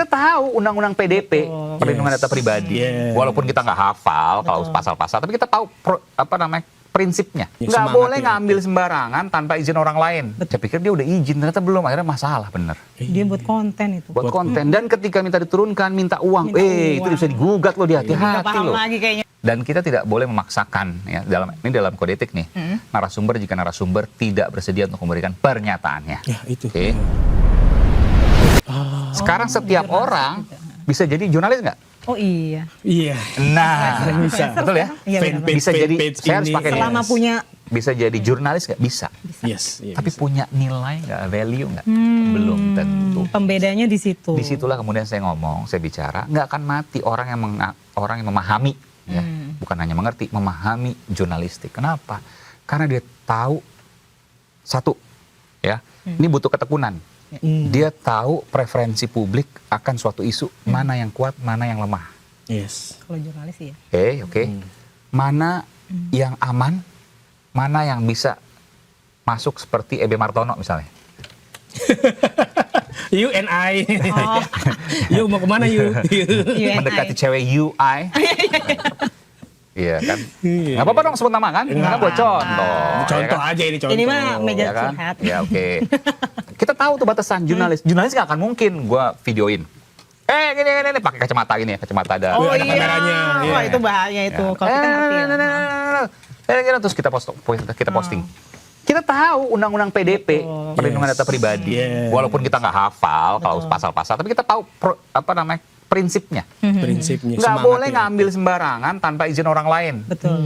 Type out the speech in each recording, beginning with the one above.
Kita tahu undang-undang PDP, perlindungan data pribadi. Walaupun kita nggak hafal kalau pasal-pasal, tapi kita tahu prinsipnya. Nggak boleh ngambil sembarangan tanpa izin orang lain. Saya pikir dia udah izin, ternyata belum. Akhirnya masalah, bener. Dia buat konten itu. Buat konten. Dan ketika minta diturunkan, minta uang. Itu bisa digugat loh, hati-hati loh. Dan kita tidak boleh memaksakan, ya, dalam kode etik nih, narasumber jika narasumber tidak bersedia untuk memberikan pernyataannya. Ya, itu. Oke. Sekarang setiap orang bisa jadi jurnalis nggak? Oh iya. Iya. Nah, bisa. Betul ya? Iya, Bisa jadi, saya harus pakai selama punya. Bisa jadi jurnalis nggak? Bisa. Yes. Tapi punya nilai nggak, value nggak? Belum tentu. Pembedanya di situ. Disitulah kemudian saya ngomong, saya bicara, nggak akan mati orang yang memahami, ya, bukan hanya mengerti, memahami jurnalistik. Kenapa? Karena dia tahu satu, ya, ini butuh ketekunan. Dia tahu preferensi publik akan suatu isu, mana yang kuat, mana yang lemah. Yes. Kalau jurnalis ya. Oke. Mana yang aman, mana yang bisa masuk seperti EB Martono misalnya. You and I. You mau kemana you? Mendekati cewek UI. Iya kan? Nggak apa-apa dong sebut nama kan? Karena buat contoh. Contoh ya kan? aja ini contoh. Ini mah meja Ya kan? curhat. Ya oke. Kita tahu tuh batasan jurnalis. Jurnalis nggak akan mungkin gue videoin. Gini, pakai kacamata gini ya, kacamata ada. Oh ada iya. kameranya. Wah itu bahaya itu. Kalau kita ngerti ya. Terus kita posting. Kita tahu undang-undang PDP, perlindungan data pribadi. Walaupun kita nggak hafal kalau pasal-pasal, tapi kita tahu prinsipnya. Prinsipnya. Nggak boleh ngambil sembarangan tanpa izin orang lain. Betul.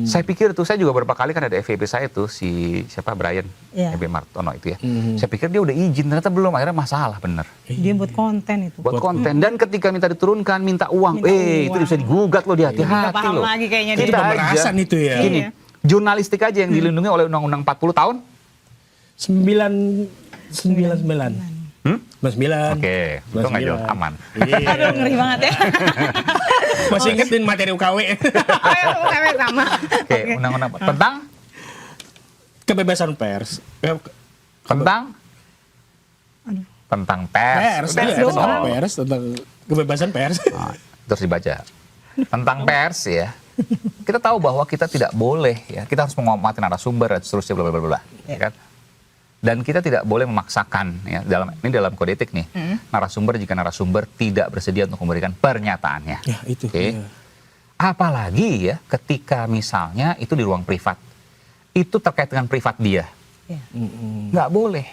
Saya pikir tuh, saya juga beberapa kali kan ada FVP saya tuh, si siapa, Brian, EB Martono itu ya. Saya pikir dia udah izin, ternyata belum. Akhirnya masalah, bener. Dia buat konten itu. Buat konten. Dan ketika minta diturunkan, minta uang. Itu bisa digugat loh, hati-hati loh. Lagi kayaknya Itu pemerasan itu ya. Gini, jurnalistik aja yang dilindungi oleh Undang-Undang 40 tahun. 99. 99. Oke, itu nggak jauh, aman. Aduh ngeri banget ya. Masih ingetin materi UKW. UKW sama. Oke, undang-undang tentang Kebebasan pers. tentang pers. Tentang pers, tentang kebebasan pers. Terus dibaca. Tentang pers ya. Kita tahu bahwa kita tidak boleh ya, kita harus menghormati narasumber dan seterusnya bla bla bla, ya kan? Dan kita tidak boleh memaksakan ya, dalam kode etik nih, narasumber jika narasumber tidak bersedia untuk memberikan pernyataannya. Ya, itu. Oke. Apalagi ya ketika misalnya itu di ruang privat. Itu terkait dengan privat dia. Nggak boleh.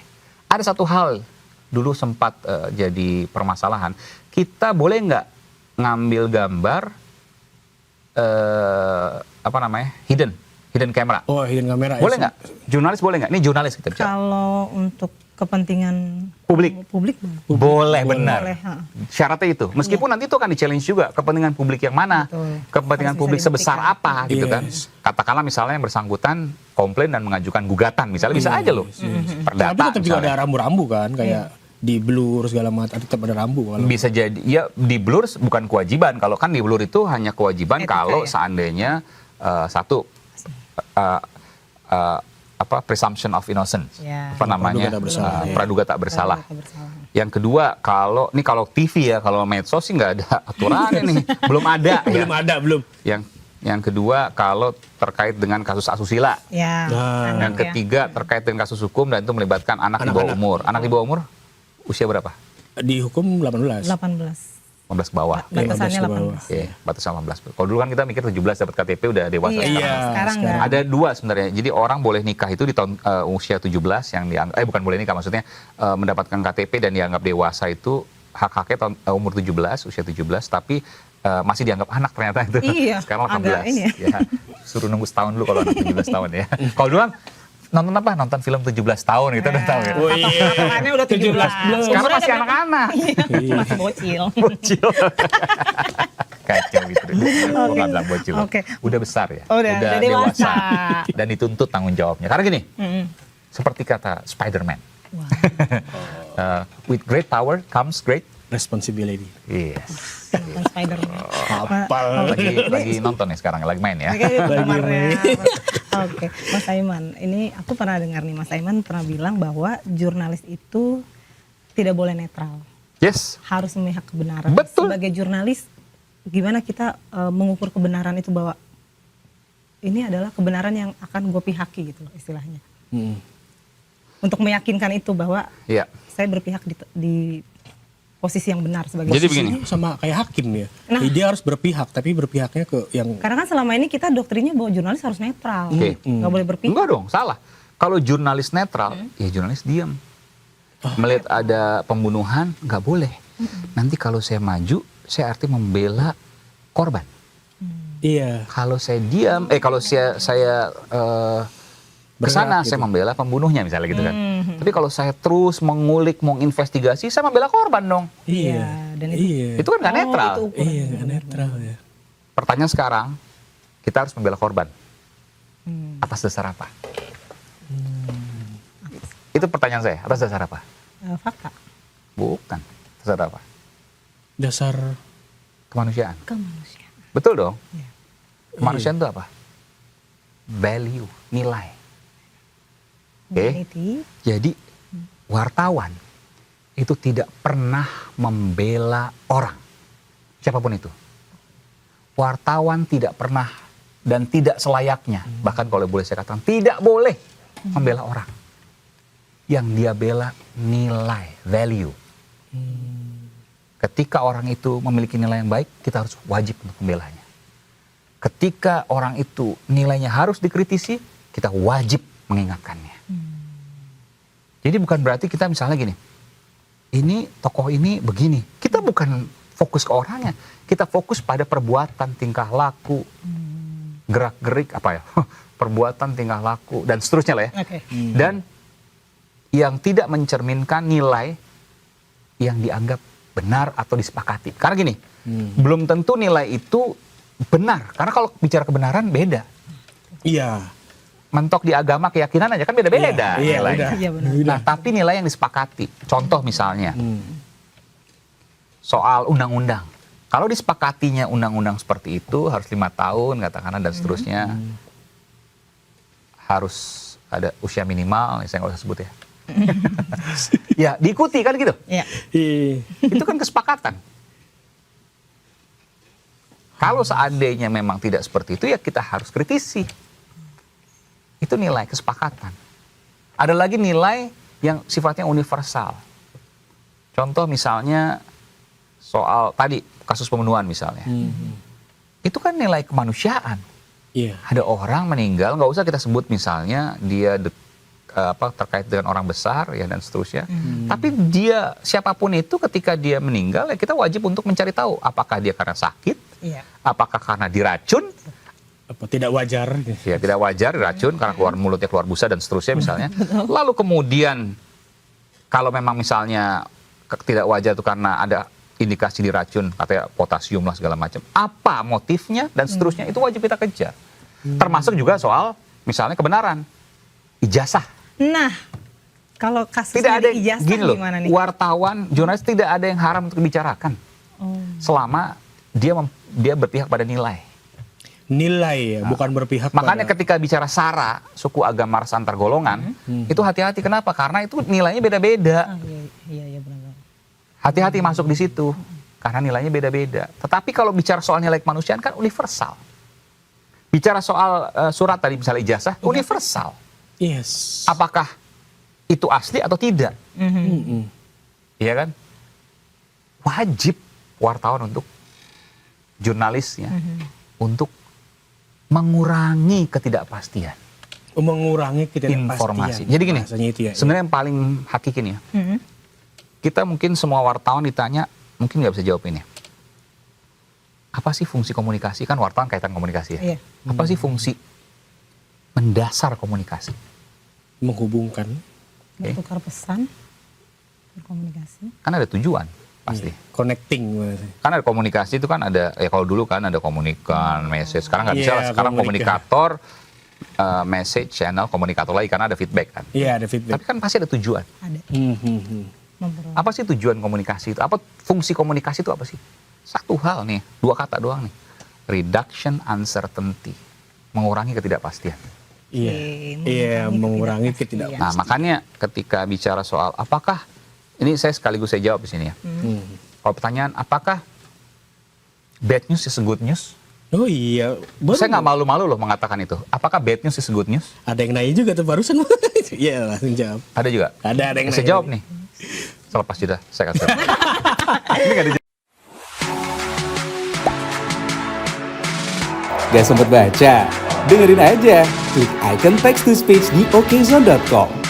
Ada satu hal dulu sempat jadi permasalahan. Kita boleh nggak ngambil gambar hidden camera? Oh, hidden camera. Boleh nggak? Jurnalis boleh nggak? Ini jurnalis kita bicara. Kalau untuk kepentingan Publik boleh, benar. Boleh, Syaratnya itu. Meskipun nanti itu akan di-challenge juga kepentingan publik yang mana, kepentingan publik sebesar apa gitu kan. Katakanlah misalnya yang bersangkutan komplain dan mengajukan gugatan, misalnya bisa aja loh. Perdata. Tapi tetap juga ada rambu-rambu kan, kayak di blur segala macam, tetap ada rambu. Bisa jadi ya, di blur bukan kewajiban. Kalau kan di blur itu hanya kewajiban kalau seandainya presumption of innocence, praduga tak bersalah. Yang kedua, kalau TV ya, kalau medsos sih nggak ada aturannya nih, belum ada. Belum. Yang kedua, kalau terkait dengan kasus asusila. Yang ketiga, terkait dengan kasus hukum dan itu melibatkan anak di bawah umur. Anak di bawah umur usia berapa? Dihukum 18. 15 ke bawah. Batasannya 18. Iya, batasan 18. Kalau dulu kan kita mikir 17 dapat KTP udah dewasa. Sekarang enggak. Ada dua sebenarnya. Jadi orang boleh nikah itu di tahun usia 17 yang dianggap bukan boleh nikah, maksudnya mendapatkan KTP dan dianggap dewasa itu hak-haknya tahun umur 17, usia 17, tapi masih dianggap anak ternyata itu. Sekarang 18. Ya, suruh nunggu setahun dulu kalau anak 17 tahun ya. Kalau dulu kan nonton film 17 tahun gitu udah tahu ya. Oh iya. Patokannya udah 17 belum. Sekarang masih anak-anak. Masih bocil. Kacau gitu. Gue nggak bilang bocil. Udah besar ya. Udah dewasa. Dan dituntut tanggung jawabnya. Karena gini, seperti kata Spider-Man. With great power comes great responsibility. Yes. Nonton Spider-Man. Lagi nonton nih sekarang, lagi main ya. Oke, Mas Aiman, ini aku pernah dengar nih, Mas Aiman pernah bilang bahwa jurnalis itu tidak boleh netral. Yes. harus memihak kebenaran. Betul. Sebagai jurnalis, gimana kita mengukur kebenaran itu bahwa ini adalah kebenaran yang akan gue pihaki gitu loh istilahnya. Untuk meyakinkan itu bahwa Iya. saya berpihak di posisi yang benar sebagai Jadi posisi. begini. Sama kayak hakim ya. Nah. Dia harus berpihak, tapi berpihaknya ke yang Karena kan selama ini kita doktrinnya bahwa jurnalis harus netral, Oke. nggak boleh berpihak. Enggak dong, salah. Kalau jurnalis netral, ya jurnalis diam. Melihat ada pembunuhan, nggak boleh. Nanti kalau saya maju, saya arti membela korban. iya. Kalau saya diam, kalau saya kesana, Berat saya gitu. membela pembunuhnya misalnya gitu kan. Tapi kalau saya terus mengulik, menginvestigasi, saya membela korban dong. Iya. dan itu- Iya. Itu kan nggak netral. itu ukuran. Iya, nggak netral ya. Pertanyaan sekarang, kita harus membela korban. Atas dasar apa? Itu pertanyaan saya, atas dasar apa? Fakta, Bukan. Atas dasar apa? Dasar Kemanusiaan. kemanusiaan. Betul dong? Iya. Kemanusiaan itu apa? Value, nilai. Oke. Humanity. Jadi wartawan itu tidak pernah membela orang. Siapapun itu. Wartawan tidak pernah dan tidak selayaknya, bahkan kalau boleh saya katakan tidak boleh membela orang. Yang dia bela nilai, value. Ketika orang itu memiliki nilai yang baik, kita harus wajib untuk membelanya. Ketika orang itu nilainya harus dikritisi, kita wajib mengingatkannya. Jadi bukan berarti kita misalnya gini, ini tokoh ini begini. Kita bukan fokus ke orangnya, kita fokus pada perbuatan, tingkah laku, gerak-gerik apa ya, perbuatan, tingkah laku dan seterusnya lah ya. Oke. Dan yang tidak mencerminkan nilai yang dianggap benar atau disepakati. Karena gini, belum tentu nilai itu benar. Karena kalau bicara kebenaran beda. iya. Mentok di agama keyakinan aja kan beda-beda Iya, nilainya. udah. Iya, benar. Nah, tapi nilai yang disepakati. Contoh misalnya, soal undang-undang. Kalau disepakatinya undang-undang seperti itu harus 5 tahun katakanlah dan seterusnya. Harus ada usia minimal, saya nggak usah sebut ya. Ya, diikuti kan gitu. Iya. Iya. Itu kan kesepakatan. Kalau seandainya memang tidak seperti itu, ya kita harus kritisi. Itu nilai kesepakatan. Ada lagi nilai yang sifatnya universal. Contoh misalnya soal tadi kasus pembunuhan misalnya. Itu kan nilai kemanusiaan. Iya. Ada orang meninggal, nggak usah kita sebut misalnya dia terkait dengan orang besar ya dan seterusnya. Tapi dia siapapun itu ketika dia meninggal ya kita wajib untuk mencari tahu apakah dia karena sakit, Iya. apakah karena diracun, Apa tidak wajar? ya tidak wajar diracun karena keluar mulutnya keluar busa dan seterusnya misalnya. Lalu kemudian kalau memang misalnya tidak wajar itu karena ada indikasi diracun, katanya potasium lah segala macam. Apa motifnya dan seterusnya itu wajib kita kejar. Termasuk juga soal misalnya kebenaran, ijazah. Nah, kalau kasus Tidak ada ijazah gini loh, gimana nih? wartawan, jurnalis tidak ada yang haram untuk dibicarakan Oh. selama dia berpihak pada nilai. Nilai ya, bukan berpihak Makanya pada ketika bicara sara, suku agama ras antar golongan, itu hati-hati. Kenapa? Karena itu nilainya beda-beda. Ah, iya benar. Hati-hati masuk di situ. Karena nilainya beda-beda. Tetapi kalau bicara soal nilai kemanusiaan kan universal. Bicara soal surat tadi misalnya ijazah, universal. yes. Apakah itu asli atau tidak? Iya kan? Wajib wartawan untuk jurnalisnya untuk mengurangi ketidakpastian Mengurangi ketidakpastian. informasi. Jadi gini, Bahasanya itu ya. sebenarnya yang paling hakiki nih ya. Kita mungkin semua wartawan ditanya, mungkin nggak bisa jawab ini. Apa sih fungsi komunikasi? Kan wartawan kaitan komunikasi ya. Iya. Apa sih fungsi mendasar komunikasi? Menghubungkan. Bertukar pesan, berkomunikasi. Kan ada tujuan pasti. Connecting. bahasanya. Kan ada komunikasi itu kan ada, ya kalau dulu kan ada komunikan, message. Sekarang nggak bisa Iya, lah. Sekarang komunika. komunikator, message, channel, komunikator lagi karena ada feedback kan. Iya, ada Tapi feedback. kan pasti ada tujuan. Ada memperoleh. Apa sih tujuan komunikasi itu? Apa fungsi komunikasi itu apa sih? Satu hal nih, 2 kata doang nih. Reduction uncertainty. Mengurangi ketidakpastian. Iya. Oke, Iya, mengurangi ketidakpastian. ketidakpastian. Nah, makanya ketika bicara soal apakah Ini saya sekaligus saya jawab di sini ya. Kalau pertanyaan, apakah bad news is a good news? Oh iya, Saya nggak malu-malu loh mengatakan itu. Apakah bad news is a good news? Ada yang nanya juga tuh barusan. Iya, langsung jawab. Ada juga. Ada yang Saya nanya. jawab nih. Selepas jeda, saya kasih. Ini nggak dijawab. Gak sempet baca? Dengerin aja, klik icon text to speech di okezone.com.